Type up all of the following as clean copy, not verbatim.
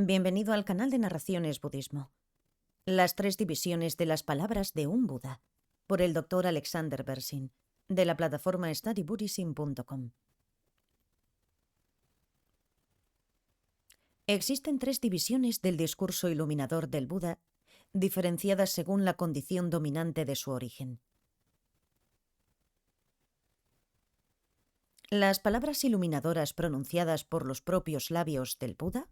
Bienvenido al canal de Narraciones Budismo. Las 3 divisiones de las palabras de un Buda, por el Dr. Alexander Berzin, de la plataforma studybuddhism.com. Existen 3 divisiones del discurso iluminador del Buda, diferenciadas según la condición dominante de su origen. Las palabras iluminadoras pronunciadas por los propios labios del Buda.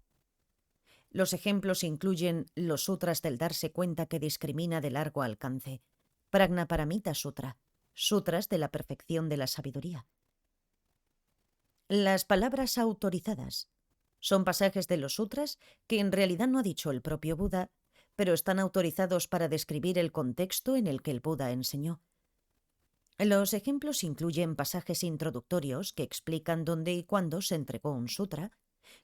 Los ejemplos incluyen los sutras del darse cuenta que discrimina de largo alcance, Prajnaparamita Sutra, sutras de la perfección de la sabiduría. Las palabras autorizadas son pasajes de los sutras que en realidad no ha dicho el propio Buda, pero están autorizados para describir el contexto en el que el Buda enseñó. Los ejemplos incluyen pasajes introductorios que explican dónde y cuándo se entregó un sutra,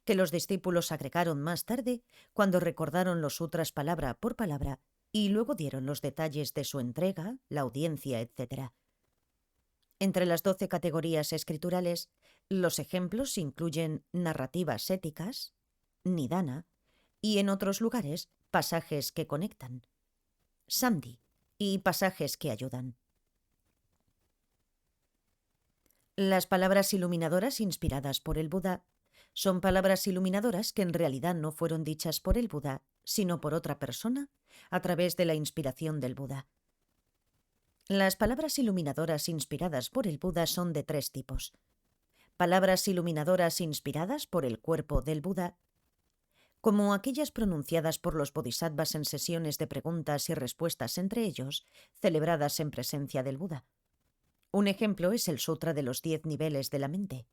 que los discípulos agregaron más tarde cuando recordaron los sutras palabra por palabra y luego dieron los detalles de su entrega, la audiencia, etc. Entre las 12 categorías escriturales, los ejemplos incluyen narrativas éticas, nidana, y en otros lugares, pasajes que conectan, sandhi, y pasajes que ayudan. Las palabras iluminadoras inspiradas por el Buda son palabras iluminadoras que en realidad no fueron dichas por el Buda, sino por otra persona, a través de la inspiración del Buda. Las palabras iluminadoras inspiradas por el Buda son de 3 tipos. Palabras iluminadoras inspiradas por el cuerpo del Buda, como aquellas pronunciadas por los bodhisattvas en sesiones de preguntas y respuestas entre ellos, celebradas en presencia del Buda. Un ejemplo es el Sutra de los 10 niveles de la mente.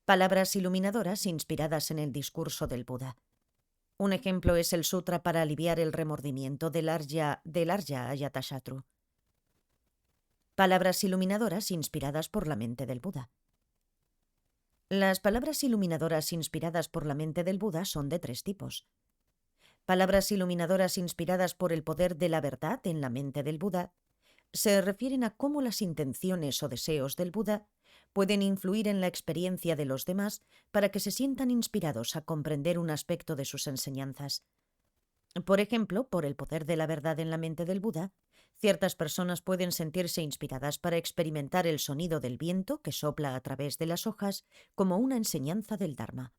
Palabras iluminadoras inspiradas en el discurso del Buda. Un ejemplo es el Sutra para aliviar el remordimiento del Arya Ajatasattu. Palabras iluminadoras inspiradas por la mente del Buda. Las palabras iluminadoras inspiradas por la mente del Buda son de 3 tipos. Palabras iluminadoras inspiradas por el poder de la verdad en la mente del Buda se refieren a cómo las intenciones o deseos del Buda pueden influir en la experiencia de los demás para que se sientan inspirados a comprender un aspecto de sus enseñanzas. Por ejemplo, por el poder de la verdad en la mente del Buda, ciertas personas pueden sentirse inspiradas para experimentar el sonido del viento que sopla a través de las hojas como una enseñanza del Dharma.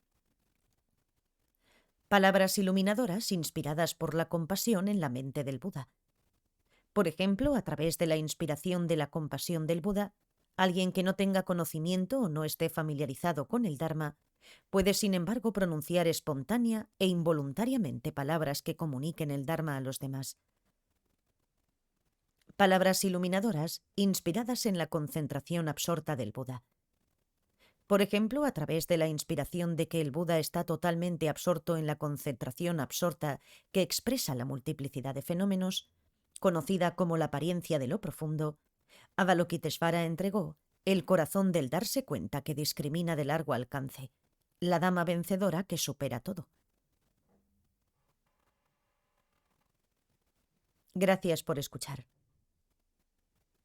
Palabras iluminadoras inspiradas por la compasión en la mente del Buda. Por ejemplo, a través de la inspiración de la compasión del Buda, alguien que no tenga conocimiento o no esté familiarizado con el Dharma puede, sin embargo, pronunciar espontánea e involuntariamente palabras que comuniquen el Dharma a los demás. Palabras iluminadoras inspiradas en la concentración absorta del Buda. Por ejemplo, a través de la inspiración de que el Buda está totalmente absorto en la concentración absorta que expresa la multiplicidad de fenómenos, conocida como la apariencia de lo profundo, Avalokitesvara entregó el corazón del darse cuenta que discrimina de largo alcance, la dama vencedora que supera todo. Gracias por escuchar.